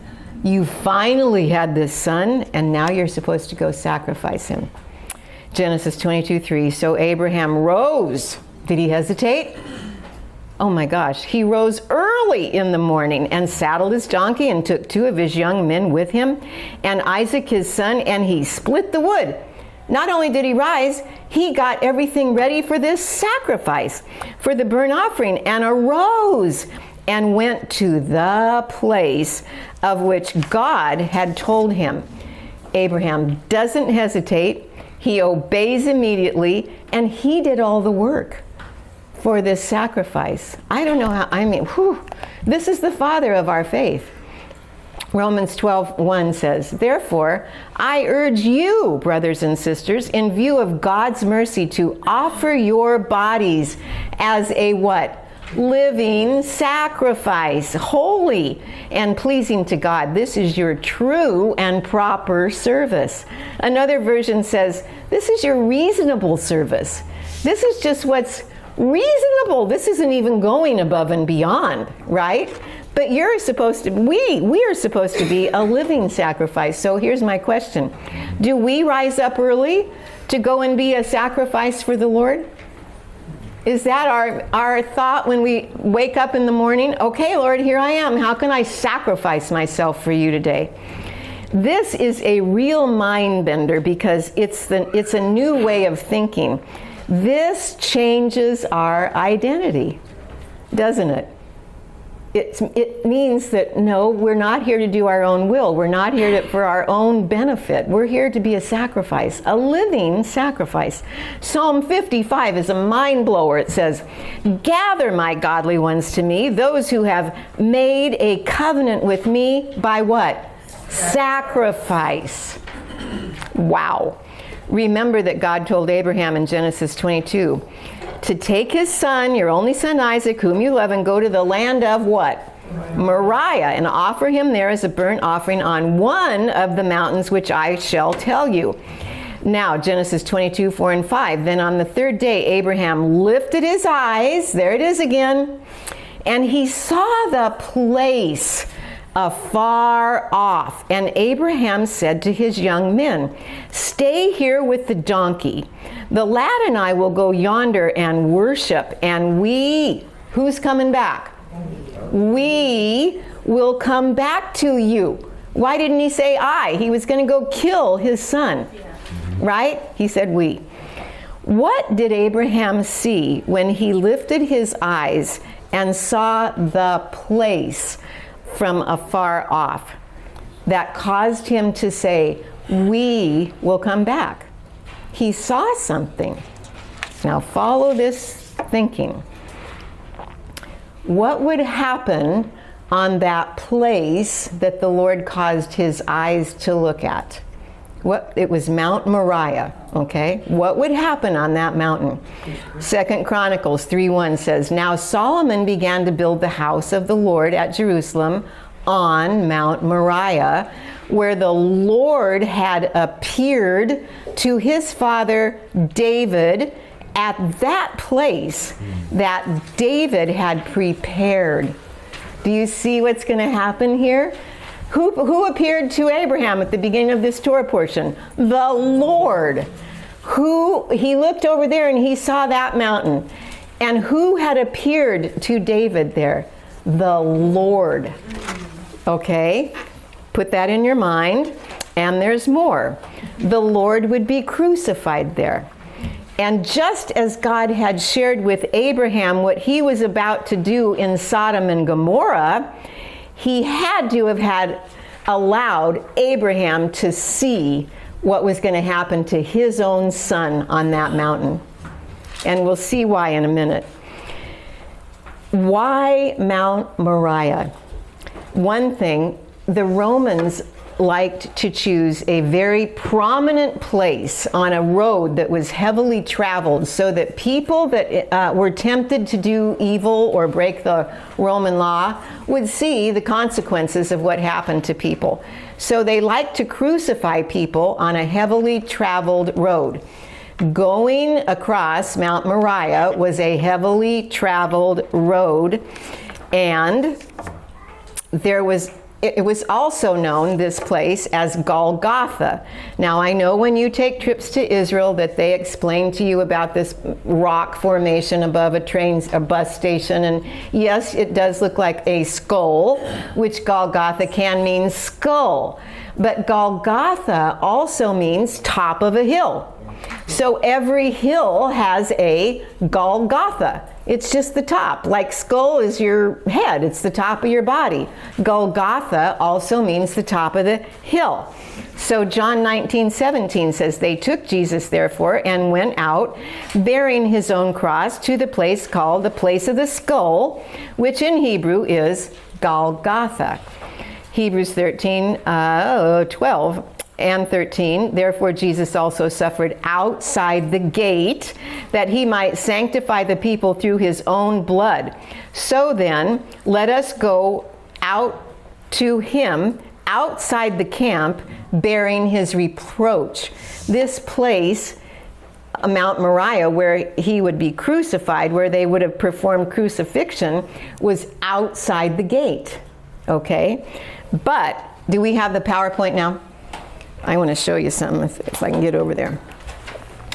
You finally had this son, and now you're supposed to go sacrifice him. Genesis 22:3. So Abraham rose. Did he hesitate? Oh my gosh. He rose early in the morning and saddled his donkey and took 2 of his young men with him and Isaac his son, and he split the wood. Not only did he rise, he got everything ready for this sacrifice, for the burnt offering, and arose and went to the place of which God had told him. Abraham doesn't hesitate. He obeys immediately, and he did all the work for this sacrifice. I don't know how, this is the father of our faith. Romans 12:1 says, therefore, I urge you, brothers and sisters, in view of God's mercy, to offer your bodies as a what? Living sacrifice, holy and pleasing to God. This is your true and proper service. Another version says, this is your reasonable service. This is just what's reasonable. This isn't even going above and beyond, right? But we are supposed to be a living sacrifice. So here's my question. Do we rise up early to go and be a sacrifice for the Lord? Is that our thought when we wake up in the morning? Okay, Lord, here I am. How can I sacrifice myself for you today? This is a real mind bender because it's a new way of thinking. This changes our identity, doesn't it? It means that, no, we're not here to do our own will. We're not here for our own benefit. We're here to be a sacrifice, a living sacrifice. Psalm 55 is a mind blower. It says, gather my godly ones to me, those who have made a covenant with me by what? Sacrifice. Wow. Remember that God told Abraham in Genesis 22 to take his son, your only son Isaac, whom you love, and go to the land of what? Moriah, and offer him there as a burnt offering on one of the mountains which I shall tell you. Now, Genesis 22:4-5. Then on the 3rd day, Abraham lifted his eyes, there it is again, and he saw the place afar off. And Abraham said to his young men, stay here with the donkey. The lad and I will go yonder and worship, and who's coming back? We will come back to you. Why didn't he say I? He was going to go kill his son, right? He said we. What did Abraham see when he lifted his eyes and saw the place from afar off that caused him to say, we will come back? He saw something. Now follow this thinking. What would happen on that place that the Lord caused his eyes to look at? It was Mount Moriah, okay? What would happen on that mountain? 2 Chronicles 3:1 says, now Solomon began to build the house of the Lord at Jerusalem on Mount Moriah, where the Lord had appeared to his father David at that place that David had prepared. Do you see what's going to happen here? Who appeared to Abraham at the beginning of this Torah portion? The Lord. He looked over there and he saw that mountain. And who had appeared to David there? The Lord. Okay? Put that in your mind. And there's more. The Lord would be crucified there. And just as God had shared with Abraham what he was about to do in Sodom and Gomorrah, he had to have had allowed Abraham to see what was going to happen to his own son on that mountain. And we'll see why in a minute. Why Mount Moriah? One thing, the Romans liked to choose a very prominent place on a road that was heavily traveled so that people that were tempted to do evil or break the Roman law would see the consequences of what happened to people. So they liked to crucify people on a heavily traveled road. Going across Mount Moriah was a heavily traveled road, and there was it was also known, this place, as Golgotha. Now, I know when you take trips to Israel that they explain to you about this rock formation above a bus station, and yes, it does look like a skull, which Golgotha can mean skull. But Golgotha also means top of a hill. So every hill has a Golgotha. It's just the top. Like skull is your head. It's the top of your body. Golgotha also means the top of the hill. So John 19:17 says, they took Jesus, therefore, and went out, bearing his own cross, to the place called the place of the skull, which in Hebrew is Golgotha. Hebrews 12 and 13, therefore Jesus also suffered outside the gate, that he might sanctify the people through his own blood. So then, let us go out to him outside the camp, bearing his reproach. This place, Mount Moriah, where he would be crucified, where they would have performed crucifixion, was outside the gate. Okay? But, do we have the PowerPoint now? I want to show you something if I can get over there.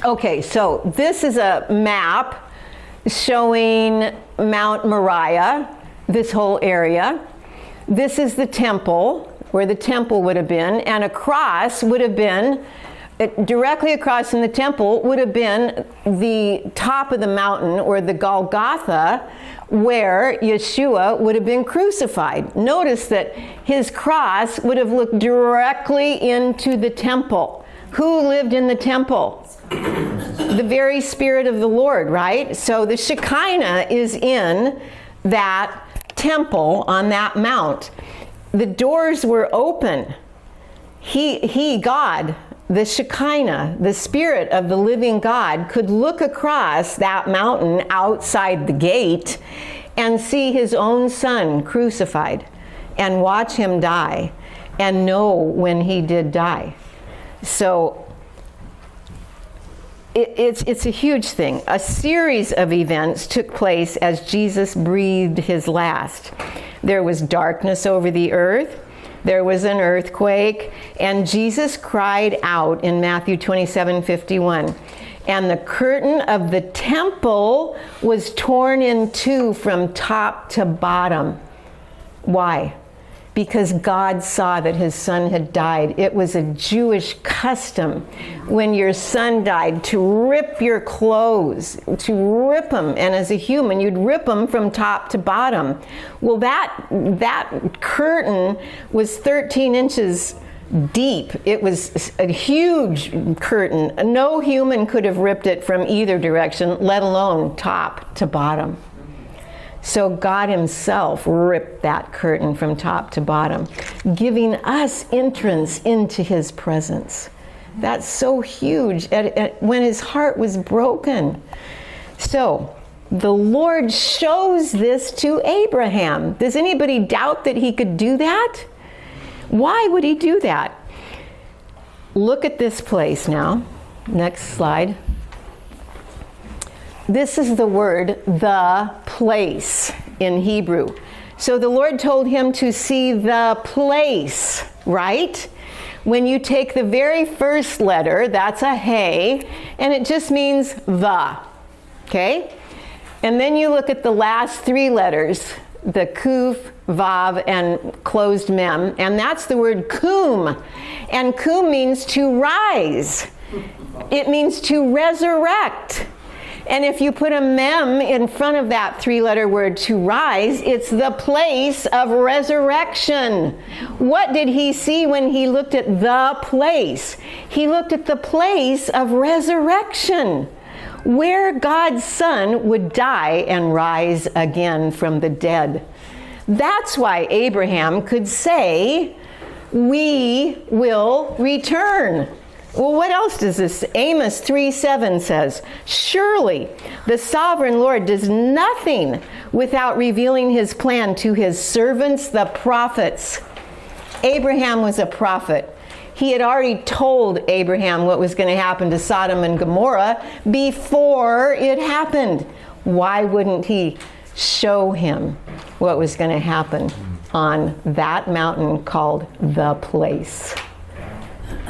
Okay, so this is a map showing Mount Moriah, this whole area. This is the temple, where the temple would have been, and across would have been, directly across from the temple would have been the top of the mountain, or the Golgotha, where Yeshua would have been crucified. Notice that his cross would have looked directly into the temple. Who lived in the temple? The very Spirit of the Lord, right? So the Shekinah is in that temple on that mount. The doors were open. God, the Shekinah, the Spirit of the living God, could look across that mountain outside the gate and see his own Son crucified and watch him die and know when he did die. So it's a huge thing. A series of events took place as Jesus breathed his last. There was darkness over the earth. There was an earthquake, and Jesus cried out in Matthew 27:51. And the curtain of the temple was torn in two from top to bottom. Why? Because God saw that his son had died. It was a Jewish custom when your son died to rip your clothes, to rip them. And as a human, you'd rip them from top to bottom. Well, that curtain was 13 inches deep. It was a huge curtain. No human could have ripped it from either direction, let alone top to bottom. So God himself ripped that curtain from top to bottom, giving us entrance into his presence. That's so huge when his heart was broken. So the Lord shows this to Abraham. Does anybody doubt that he could do that? Why would he do that? Look at this place now. Next slide. This is the word, the place, in Hebrew. So the Lord told him to see the place, right? When you take the very first letter, that's a hey, and it just means the, okay? And then you look at the last three letters, the kuf, vav, and closed mem, and that's the word kum. And kum means to rise. It means to resurrect. And if you put a mem in front of that three-letter word, to rise, it's the place of resurrection. What did he see when he looked at the place? He looked at the place of resurrection, where God's Son would die and rise again from the dead. That's why Abraham could say, we will return. Well, what else does this? Amos 3:7 says, surely the sovereign Lord does nothing without revealing his plan to his servants, the prophets. Abraham was a prophet. He had already told Abraham what was going to happen to Sodom and Gomorrah before it happened. Why wouldn't he show him what was going to happen on that mountain called the place.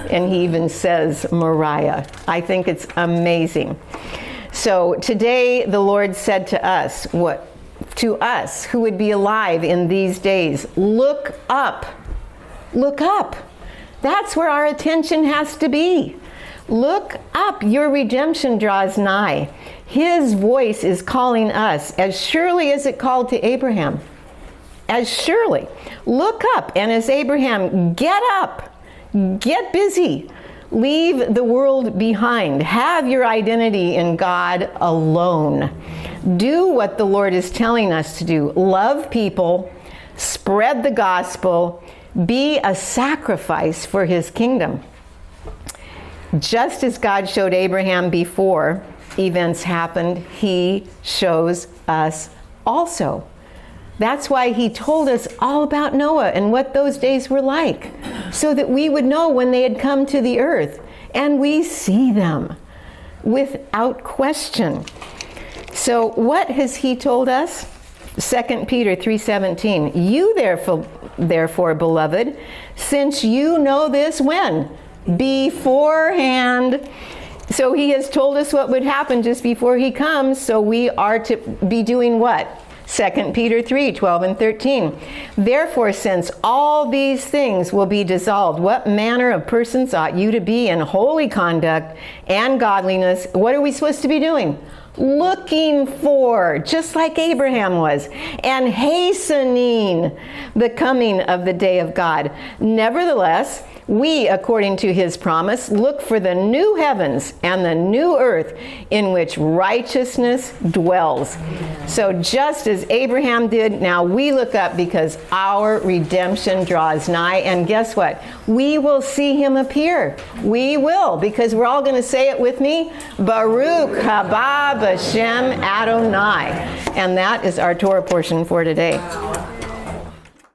And he even says Moriah. I think it's amazing. So today the Lord said to us, to us who would be alive in these days, look up. Look up. That's where our attention has to be. Look up. Your redemption draws nigh. His voice is calling us as surely as it called to Abraham. As surely. Look up. And as Abraham, get up. Get busy. Leave the world behind. Have your identity in God alone. Do what the Lord is telling us to do. Love people. Spread the gospel. Be a sacrifice for his kingdom. Just as God showed Abraham before events happened, he shows us also. That's why he told us all about Noah and what those days were like, so that we would know when they had come to the earth. And we see them without question. So what has he told us? 2 Peter 3:17. You therefore, beloved, since you know this when? Beforehand. So he has told us what would happen just before he comes, so we are to be doing what? 2 Peter 3:12 and 13. Therefore, since all these things will be dissolved, what manner of persons ought you to be in holy conduct and godliness? What are we supposed to be doing? Looking for, just like Abraham was, and hastening the coming of the day of God. Nevertheless, we, according to his promise, look for the new heavens and the new earth in which righteousness dwells. So just as Abraham did, now we look up because our redemption draws nigh. And guess what? We will see him appear. We will, because we're all going to say it with me. Baruch haba b'shem Adonai. And that is our Torah portion for today.